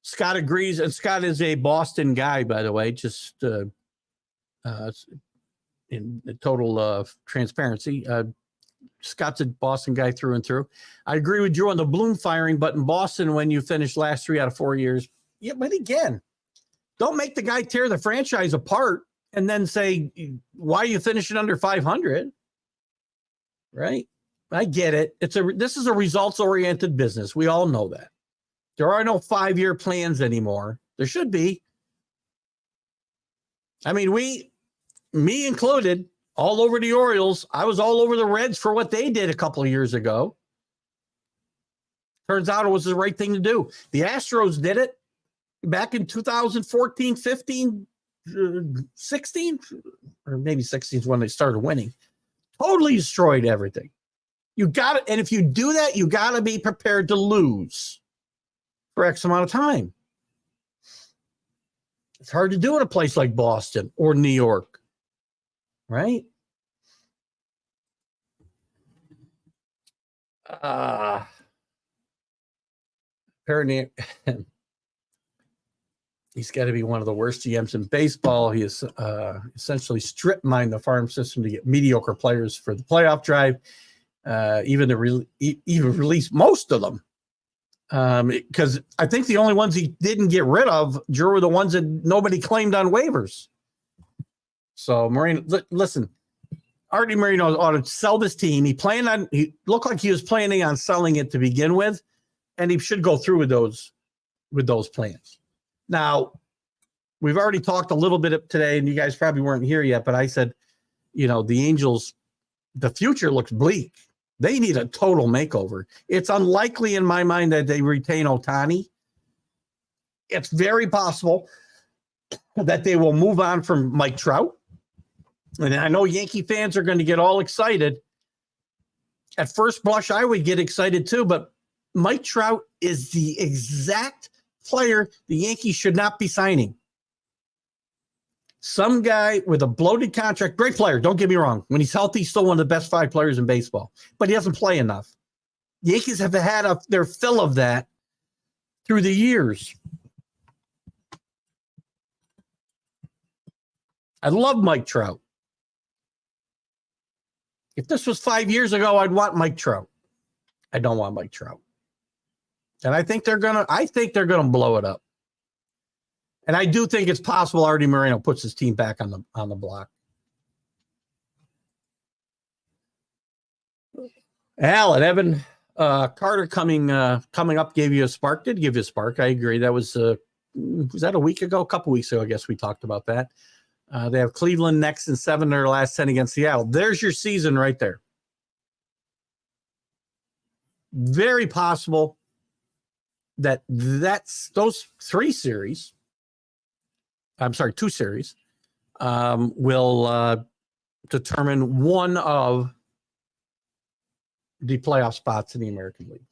Scott agrees, and Scott is a Boston guy, by the way, just in total transparency. Scott's a Boston guy through and through. I agree with Drew on the Bloom firing, but in Boston, when you finish last 3 out of 4 years, yeah, but again, don't make the guy tear the franchise apart and then say, why are you finishing under 500? Right? I get it. This is a results-oriented business. We all know that. There are no 5-year plans anymore. There should be. I mean, me included, all over the Orioles. I was all over the Reds for what they did a couple of years ago. Turns out it was the right thing to do. The Astros did it back in 2014, 15, 16, or maybe 16 is when they started winning. Totally destroyed everything. You got it. And if you do that, you got to be prepared to lose for X amount of time. It's hard to do in a place like Boston or New York, right? Apparently, he's got to be one of the worst GMs in baseball. He has essentially strip mined the farm system to get mediocre players for the playoff drive, even release most of them. Because I think the only ones he didn't get rid of, Drew, were the ones that nobody claimed on waivers. So Moreno, listen, Artie Moreno ought to sell this team. He looked like he was planning on selling it to begin with, and he should go through with those plans. Now, we've already talked a little bit today, and you guys probably weren't here yet, but I said, the Angels, the future looks bleak. They need a total makeover. It's unlikely in my mind that they retain Ohtani. It's very possible that they will move on from Mike Trout. And I know Yankee fans are going to get all excited. At first blush, I would get excited too, but Mike Trout is the exact player the Yankees should not be signing. Some guy with a bloated contract, great player, don't get me wrong. When he's healthy, he's still one of the best 5 players in baseball, but he doesn't play enough. The Yankees have had their fill of that through the years. I love Mike Trout. If this was 5 years ago, I'd want Mike Trout. I don't want Mike Trout. And I think they're gonna blow it up. And I do think it's possible Artie Moreno puts his team back on the block. Alan, Evan Carter coming up gave you a spark. Did give you a spark. I agree. That was that a week ago? A couple weeks ago, I guess we talked about that. They have Cleveland next in 7 of their last 10 against Seattle. There's your season right there. Very possible that's those 2 series will determine one of the playoff spots in the American League.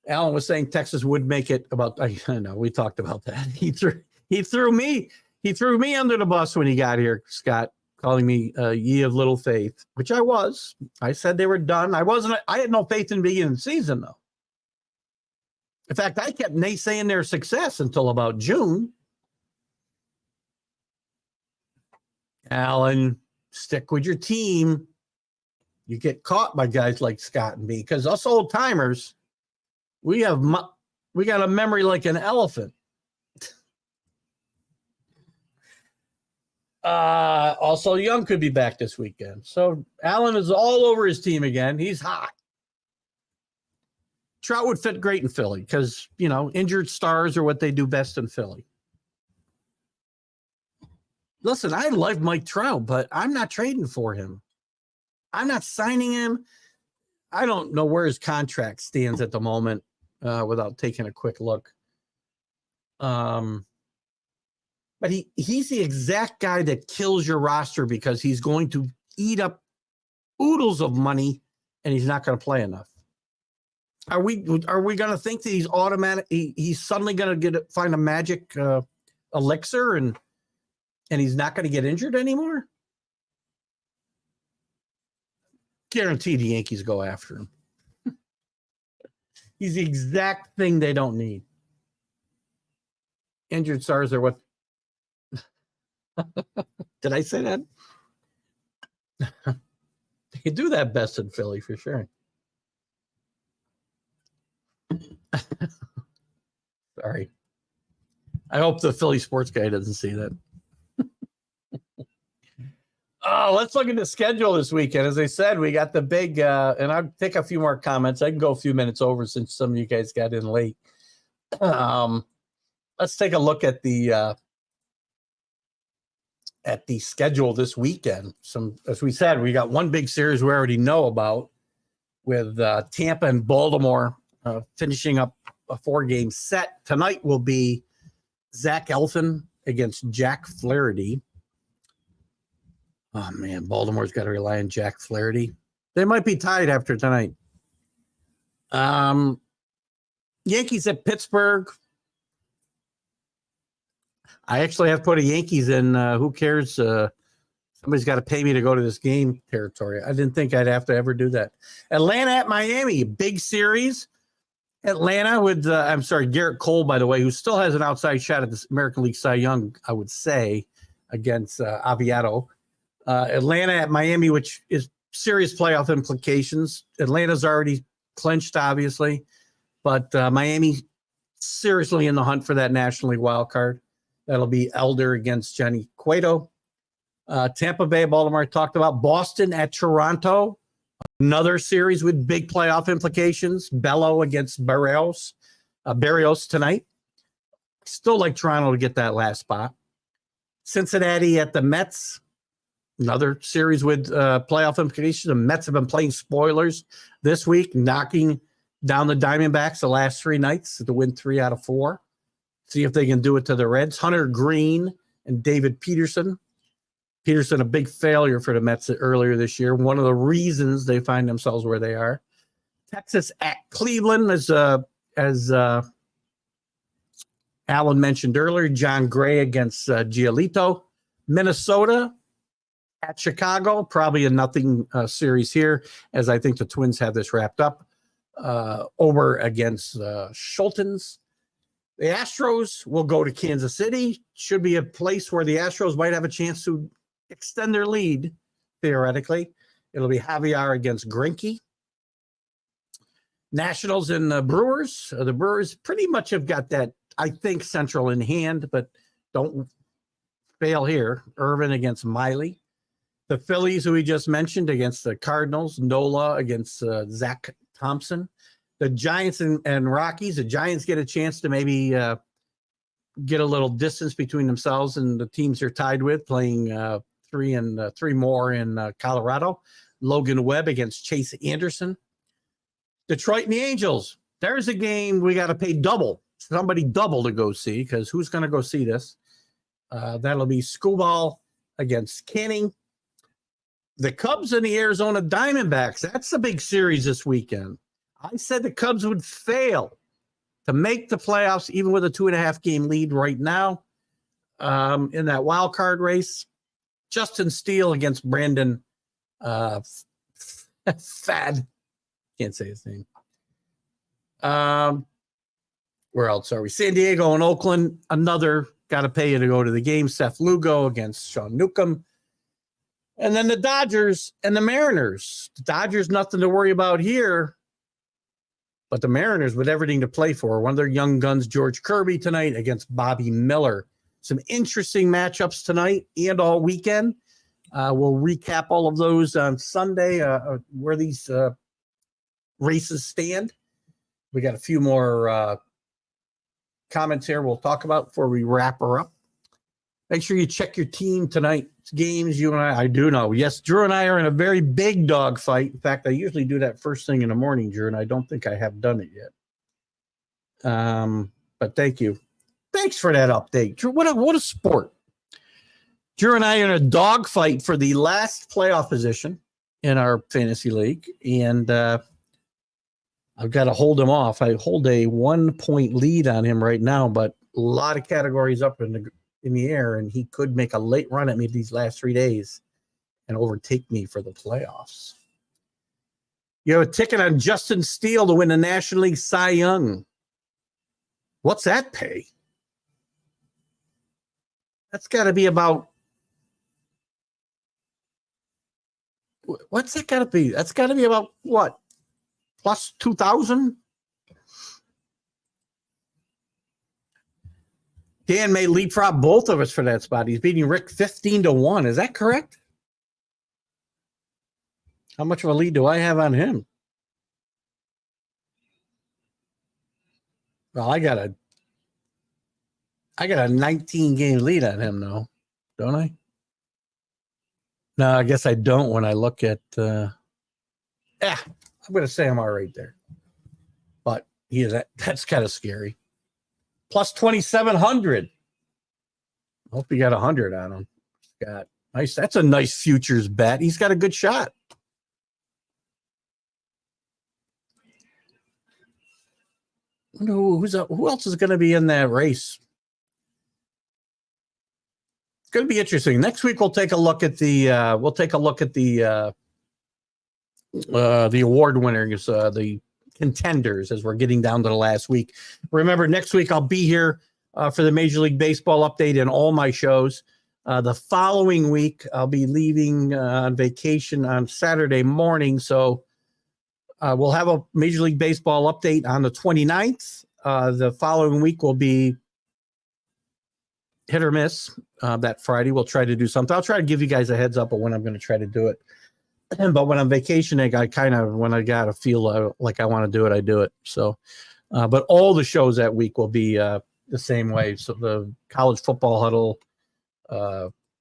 Alan was saying Texas would make it about, I know we talked about that. He threw me under the bus when he got here, Scott, calling me ye of little faith, which I was. I said they were done. I had no faith in the beginning of the season, though. In fact, I kept naysaying their success until about June. Alan, stick with your team. You get caught by guys like Scott and me, because us old timers, we got a memory like an elephant. Also, Young could be back this weekend. So Allen is all over his team again. He's hot. Trout would fit great in Philly because, injured stars are what they do best in Philly. Listen, I like Mike Trout, but I'm not trading for him. I'm not signing him. I don't know where his contract stands at the moment without taking a quick look. But he's the exact guy that kills your roster because he's going to eat up oodles of money and he's not going to play enough. Are we going to think that he's automatic? He's suddenly going to find a magic elixir and he's not going to get injured anymore? Guarantee the Yankees go after him. He's the exact thing they don't need. Injured stars are what Did I say that? You do that best in Philly for sure. Sorry. I hope the Philly sports guy doesn't see that. Let's look at the schedule this weekend. As I said, we got the big, and I'll take a few more comments. I can go a few minutes over since some of you guys got in late. Let's take a look at the schedule this weekend. As we said, we got one big series we already know about with Tampa and Baltimore finishing up a 4-game set. Tonight will be Zach Elfin against Jack Flaherty. Oh, man, Baltimore's got to rely on Jack Flaherty. They might be tied after tonight. Yankees at Pittsburgh. I actually have put a Yankees in. Who cares? Somebody's got to pay me to go to this game territory. I didn't think I'd have to ever do that. Atlanta at Miami, big series. Atlanta with, Garrett Cole, by the way, who still has an outside shot at the American League Cy Young, I would say, against Aviato. Atlanta at Miami, which is serious playoff implications. Atlanta's already clinched, obviously, but Miami seriously in the hunt for that National League wild card. That'll be Elder against Johnny Cueto. Tampa Bay, Baltimore, talked about. Boston at Toronto, another series with big playoff implications. Bello against Barrios tonight. Still like Toronto to get that last spot. Cincinnati at the Mets. Another series with playoff implications. The Mets have been playing spoilers this week, knocking down the Diamondbacks the last 3 nights to win 3 out of 4. See if they can do it to the Reds. Hunter Green and David Peterson. Peterson, a big failure for the Mets earlier this year. One of the reasons they find themselves where they are. Texas at Cleveland, as Alan mentioned earlier. John Gray against Giolito. Minnesota at Chicago, probably a nothing series here, as I think the Twins have this wrapped up. Over against Schultens. The Astros will go to Kansas City. Should be a place where the Astros might have a chance to extend their lead, theoretically. It'll be Javier against Greinke. Nationals and Brewers. The Brewers pretty much have got that, I think, Central in hand, but don't fail here. Irvin against Miley. The Phillies, who we just mentioned, against the Cardinals. Nola against Zach Thompson. The Giants and Rockies. The Giants get a chance to maybe get a little distance between themselves and the teams they're tied with, playing 3 more in Colorado. Logan Webb against Chase Anderson. Detroit and the Angels. There's a game we got to pay double. Somebody double to go see, because who's going to go see this? That'll be Skubal against Canning. The Cubs and the Arizona Diamondbacks. That's a big series this weekend. I said the Cubs would fail to make the playoffs, even with a 2.5-game lead right now in that wild card race. Justin Steele against Brandon Fad. Can't say his name. Where else are we? San Diego and Oakland. Another got to pay you to go to the game. Seth Lugo against Sean Newcomb. And then the Dodgers and the Mariners. The Dodgers, nothing to worry about here. But the Mariners with everything to play for. One of their young guns, George Kirby, tonight against Bobby Miller. Some interesting matchups tonight and all weekend. We'll recap all of those on Sunday, where these races stand. We got a few more comments here we'll talk about before we wrap her up. Make sure you check your team tonight's games. You and I do know. Yes, Drew and I are in a very big dog fight. In fact, I usually do that first thing in the morning, Drew, and I don't think I have done it yet. But thank you. Thanks for that update, Drew. What a sport. Drew and I are in a dog fight for the last playoff position in our fantasy league, and I've got to hold him off. I hold a 1-point lead on him right now, but a lot of categories up in the air, and he could make a late run at me these last 3 days and overtake me for the playoffs. You have a ticket on Justin Steele to win the National League Cy Young. What's that pay? That's got to be about What's that got to be? That's got to be about what? Plus 2,000? Dan may leapfrog both of us for that spot. He's beating Rick 15-1. Is that correct? How much of a lead do I have on him? Well, I got a 19-game lead on him now, don't I? No, I guess I don't when I look at I'm gonna say I'm all right there. But that's kind of scary. Plus 2,700. Hope he got 100 on him. Scott. Nice. That's a nice futures bet. He's got a good shot. Who else is going to be in that race? It's going to be interesting. Next week we'll take a look at the award winners, the contenders, as we're getting down to the last week. Remember, next week I'll be here for the Major League Baseball update and all my shows. The following week I'll be leaving on vacation on Saturday morning, so we'll have a Major League Baseball update on the 29th. The following week will be hit or miss. That Friday we'll try to do something. I'll try to give you guys a heads up of when I'm going to try to do it. But when I'm vacationing, when I got to feel like I want to do it, I do it. So, but all the shows that week will be the same way. So the college football huddle,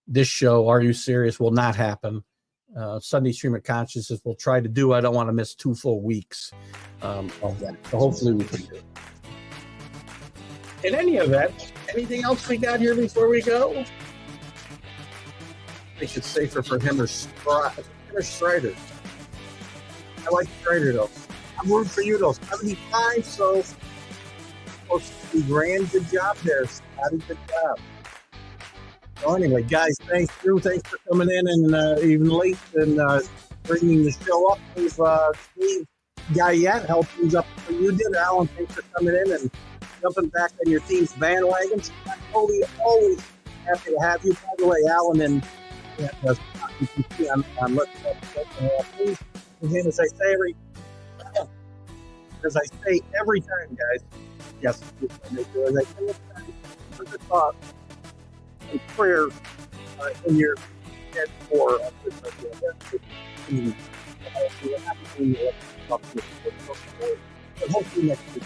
this show, Are You Serious, will not happen. Sunday Stream of Consciousness we'll try to do. I don't want to miss 2 full weeks of that. So hopefully we can do it. In any event, anything else we got here before we go? I think it's safer for him or Strider. I like Strider though. I'm rooting for you though. 75, so close to $3,000. Good job there, Scotty. Good job. Well, anyway, guys, thanks for coming in and even late and bringing the show up. We've Steve Guyette helped things up for you did. Alan, thanks for coming in and jumping back on your team's bandwagon. I'm always happy to have you. By the way, Alan and you can see I'm please, again, as I say every time, guys. Yes, as I say every time, for the thought and prayer in your head for hopefully next week.